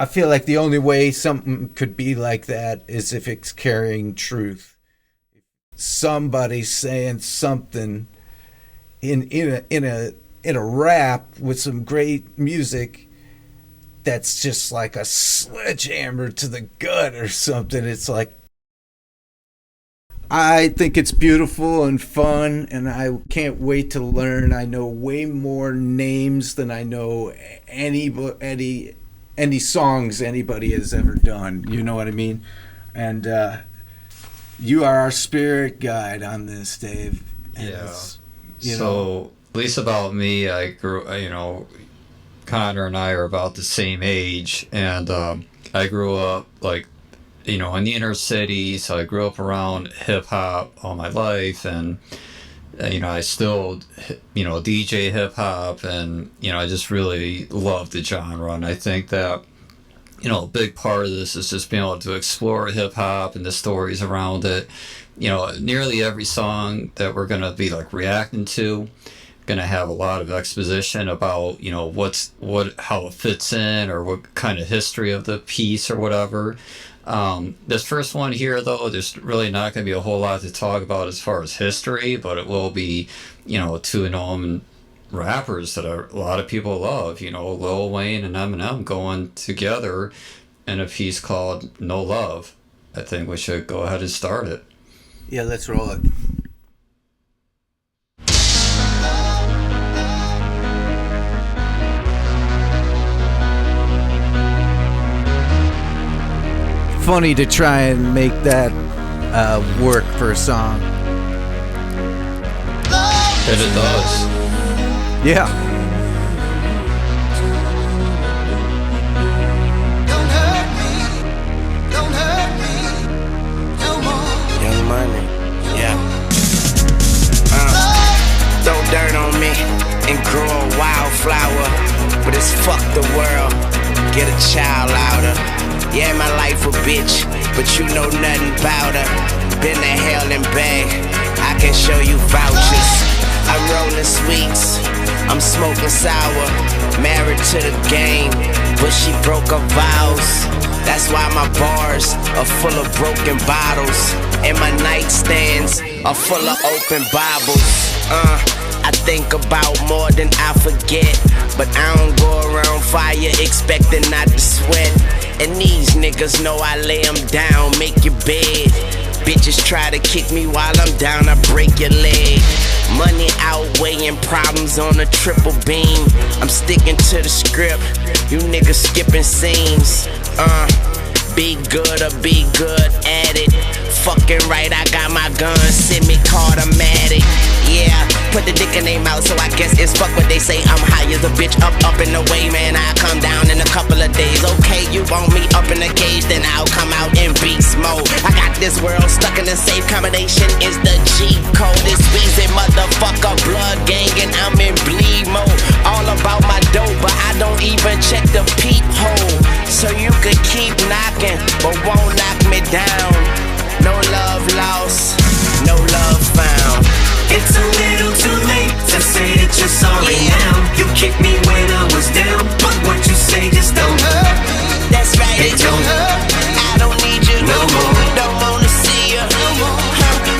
I feel like the only way something could be like that is if it's carrying truth. Somebody saying something in a rap with some great music that's just like a sledgehammer to the gut or something. It's like, I think it's beautiful and fun, and I can't wait to learn. I know way more names than I know any songs anybody has ever done. You know what I mean? And you are our spirit guide on this, Dave. And Yeah. you So, know, at least about me, I grew, Connor and I are about the same age, and I grew up like, in the inner city, so I grew up around hip hop all my life, and I still, DJ hip hop, and I just really love the genre, and I think that a big part of this is just being able to explore hip hop and the stories around it. Nearly every song that we're gonna be like reacting to gonna have a lot of exposition about how it fits in or what kind of history of the piece or whatever. This first one here, though, there's really not going to be a whole lot to talk about as far as history, but it will be, two known rappers that a lot of people love, Lil Wayne and Eminem going together in a piece called No Love. I think we should go ahead and start it. yeah, let's roll it. Funny to try and make that work for a song. And it does. Yeah. Don't hurt me no more. Young Money, yeah. Throw dirt on me and grow a wildflower, but it's fuck the world. Get a child louder. Yeah, my life a bitch, but you know nothing about her. Been to hell and back, I can show you vouchers. I'm rolling sweets, I'm smoking sour. Married to the game, but she broke her vows. That's why my bars are full of broken bottles, and my nightstands are full of open Bibles. I think about more than I forget, but I don't go around fire expecting not to sweat. And these niggas know I lay them down, make your bed. Bitches try to kick me while I'm down, I break your leg. Money outweighing problems on a triple beam. I'm sticking to the script, you niggas skipping scenes. Be good or be good at it. Fucking right, I got my gun, semi-automatic. Yeah, put the dick in their mouth, so I guess it's fuck what they say. I'm high as a bitch, up and away, man. I come down in a couple of days. Okay, you want me up in the cage, then I'll come out in beast mode. I got this world stuck in a safe combination. Is the G code? It's Weezy, motherfucker, blood gang, and I'm in bleed mode. All about my dope, but I don't even check the peephole. So you could keep knocking, but won't knock me down. No love lost, no love found. It's a little too late to say that you're sorry now. You kicked me when I was down, but what you say just don't hurt me. That's right, It don't hurt me I don't need you no more. Don't wanna see you no more.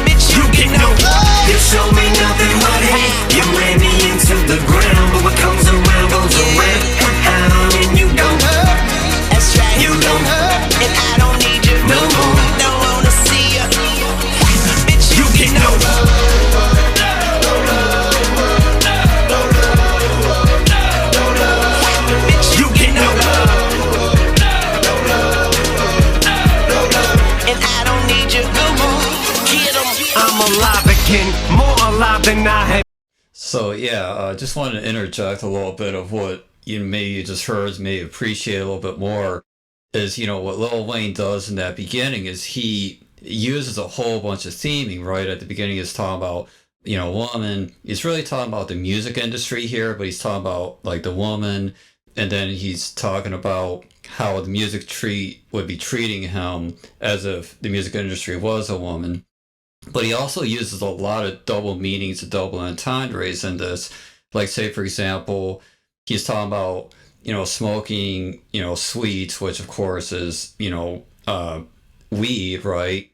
Bitch, You get no love. You show me nothing but hate. You ran me into the ground, but what comes around goes around. And you don't hurt me. That's right, You don't hurt me and I don't need you no more. Don't wanna see you Bitch, You get no love. bitch, You get no love. and I don't need you no more Get 'em. I'm alive again, more alive than I have. So yeah, just wanted to interject a little bit of what you just heard, maybe appreciate a little bit more. Is what Lil Wayne does in that beginning is he uses a whole bunch of theming. Right at the beginning, he's talking about woman. He's really talking about the music industry here, but he's talking about like the woman, and then he's talking about how the music would be treating him as if the music industry was a woman. But he also uses a lot of double meanings, double entendres in this. Like, say, for example, he's talking about, smoking, sweets, which of course is, weed, right?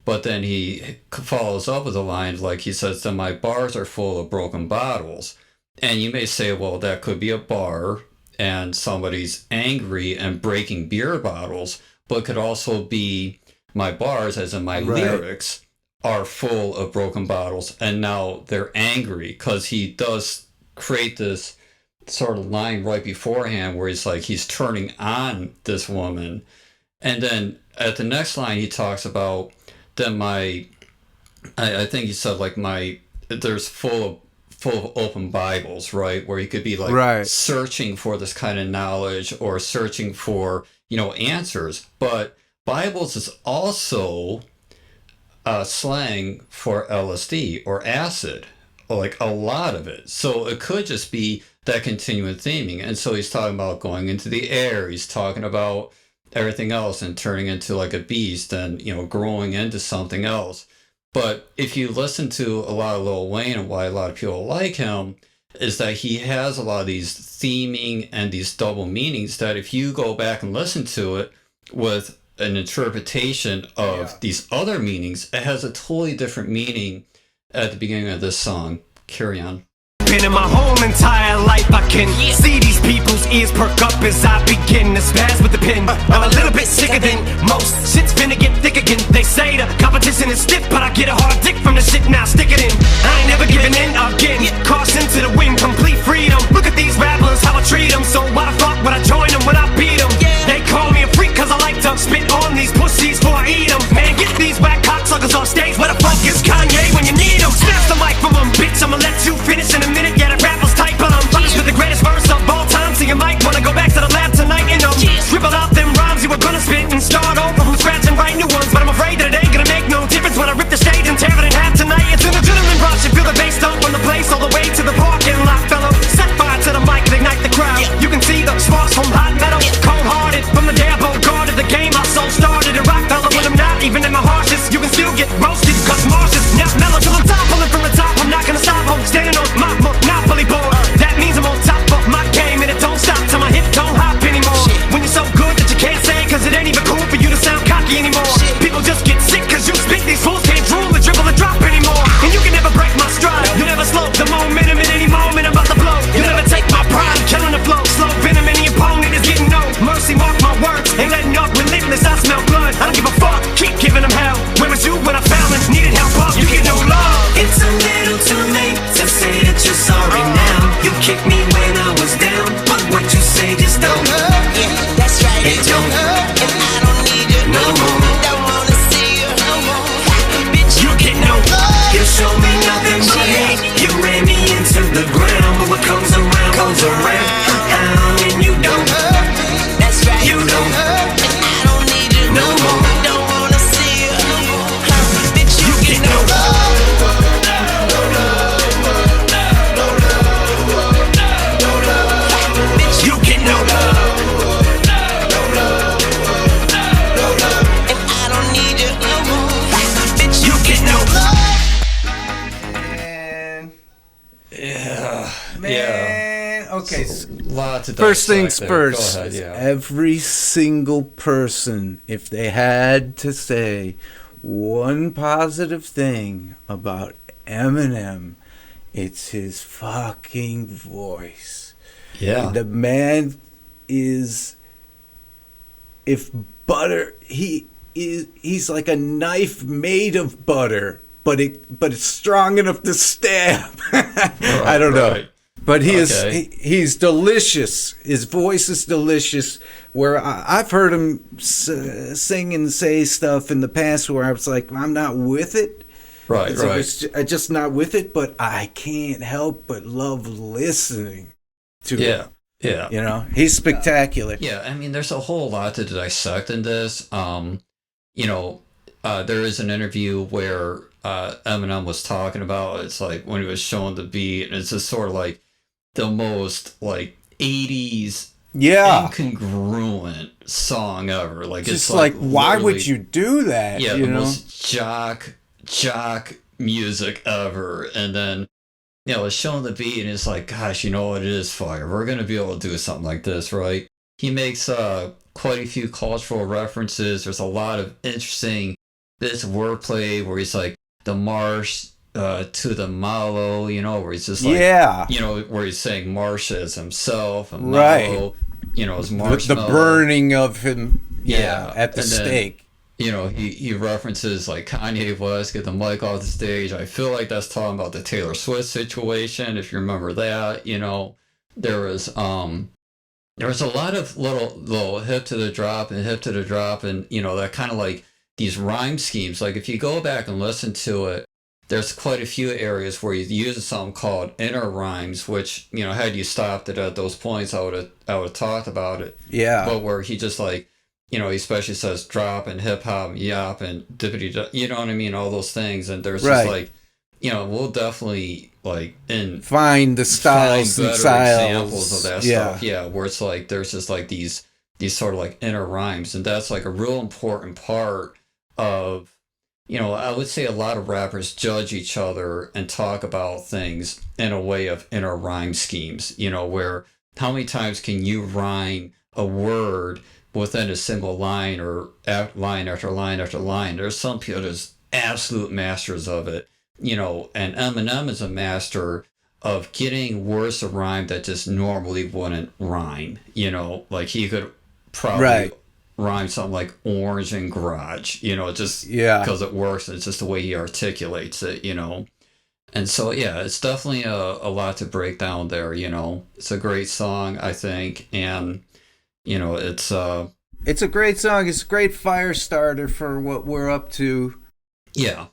But then he follows up with a line like he says, "Then my bars are full of broken bottles." And you may say, well, that could be a bar and somebody's angry and breaking beer bottles, but it could also be my bars, as in my lyrics, are full of broken bottles, and now they're angry, because he does create this sort of line right beforehand where he's turning on this woman. And then at the next line, he talks about then I think he said there's full of open Bibles, right? Where he could be searching for this kind of knowledge or searching for, answers. But Bibles is also slang for LSD or acid, like a lot of it. So it could just be that continuing theming. And so he's talking about going into the air. He's talking about everything else and turning into like a beast and, growing into something else. But if you listen to a lot of Lil Wayne and why a lot of people like him, is that he has a lot of these theming and these double meanings that if you go back and listen to it with an interpretation of these other meanings, it has a totally different meaning at the beginning of this song. Carry on. Been in my whole entire life, I can see these people's ears perk up as I begin to spaz with the pen. I'm a little bit sicker than most. Shit's finna get thick again. They say the competition is stiff, but I get a hard dick from the shit, now stick it in. I ain't never giving in again. Caution to the wind, complete freedom. Look at these rappers, how I treat them. So why the fuck would I join them when I beat them? They call me a freak cause I like to spit on these pussies before I eat them. Man, get these whack cocksuckers off stage. Where the fuck is Kanye when you need him? Snatch the mic from him, bitch, I'ma let you finish in a minute. Yeah, the rappers tight, but I'm punished with the greatest verse of all time. So you might wanna go back to the lab tonight and scribble out them rhymes you were gonna spit and start over from scratch and write new ones. But I'm afraid that it ain't gonna make no difference when I rip the stage and tear it in half tonight. It's an adrenaline rush, you feel the bass dump from the place all the way to the parking lot, fellow. Set fire to the mic and ignite the crowd. You can see the sparks from hot metal, cold-hearted from the day I guarded the game. My soul started to rock, fellow. When I'm not even in my harshest, you can still get roasted, cause Marsh's now mellow till I'm top, pulling from the top. I'm not gonna stop, I'm standing on my monopoly board. That means I'm on top of my game and it don't stop till my hip don't hop anymore. When you're so good that you can't say, cause it ain't even cool for you to sound cocky anymore. People just get sick cause you spit, these fools can't drool or dribble or drop anymore. And you can never break my stride, you never slow the momentum at any moment I'm about to blow. You never take my pride, killing the flow, slow venom and the opponent is getting no mercy. Mark my words, ain't letting up relentless, I smell blood. I don't give a fuck, keep giving them hell. Where was you when I found and needed help up? You get no love. It's a little too late to say that you're sorry now. You kicked me when I was down, but what you say just don't hurt. Yeah, that's right. It don't hurt. And I don't need you No more. Don't wanna see you no more. Bitch, You get no love. You show me nothing but hate. You ran me into the ground, but what comes around goes around. And you don't hurt. that's right. You don't hurt. And I don't need you No more. Don't wanna see you no more. Bitch, you get no love. You get no love. And I don't need you no more. Bitch, You get no love. Man. Yeah. Man. Okay. Lots of First things dissect there. first. Go ahead, yeah. Every single person, if they had to say one positive thing about Eminem, it's his fucking voice. Yeah. The man is, if butter, he's like a knife made of butter, but it's strong enough to stab. I don't know. Right. But Okay. he's delicious. His voice is delicious. Where I've heard him sing and say stuff in the past where I was like, I'm not with it. Right, It's right. I'm just not with it, but I can't help but love listening to Yeah. him. Yeah. You know, he's spectacular. Yeah, I mean, there's a whole lot to dissect in this. There is an interview where Eminem was talking about, it's like when he was showing the beat, and it's just sort of like the most like 80s Yeah. incongruent song ever. Like Just it's like, why would literally- you do that? Yeah, you the know? most jock music ever, and then it's showing the beat, and it's like, gosh, you know what? It is fire. We're gonna be able to do something like this, right? He makes quite a few cultural references. There's a lot of interesting bits of wordplay where he's like the marsh to the mallow, where he's just like, where he's saying marsh as himself and mallow, as marshmallow. The burning of him, at the stake. He references like Kanye West, get the mic off the stage. I feel like that's talking about the Taylor Swift situation, if you remember that. There was a lot of little hip to the drop and hip to the drop, and that kind of like these rhyme schemes. Like if you go back and listen to it, there's quite a few areas where he's using something called inner rhymes, which had you stopped it at those points, I would have talked about it. Yeah. But where he just like, he especially says drop and hip hop, yap and dippity, you know what I mean, all those things, and there's just like, we'll definitely like find the styles and examples of that stuff. Yeah, where it's like there's just like these sort of like inner rhymes, and that's like a real important part of. I would say a lot of rappers judge each other and talk about things in a way of inner rhyme schemes, where how many times can you rhyme a word within a single line or line after line after line? There's some people that's absolute masters of it, and Eminem is a master of getting words to rhyme that just normally wouldn't rhyme, like he could probably rhyme something like orange and garage, just because it works. It's just the way he articulates it, And so, it's definitely a lot to break down there, It's a great song, I think. And, it's a great song. It's a great fire starter for what we're up to. Yeah.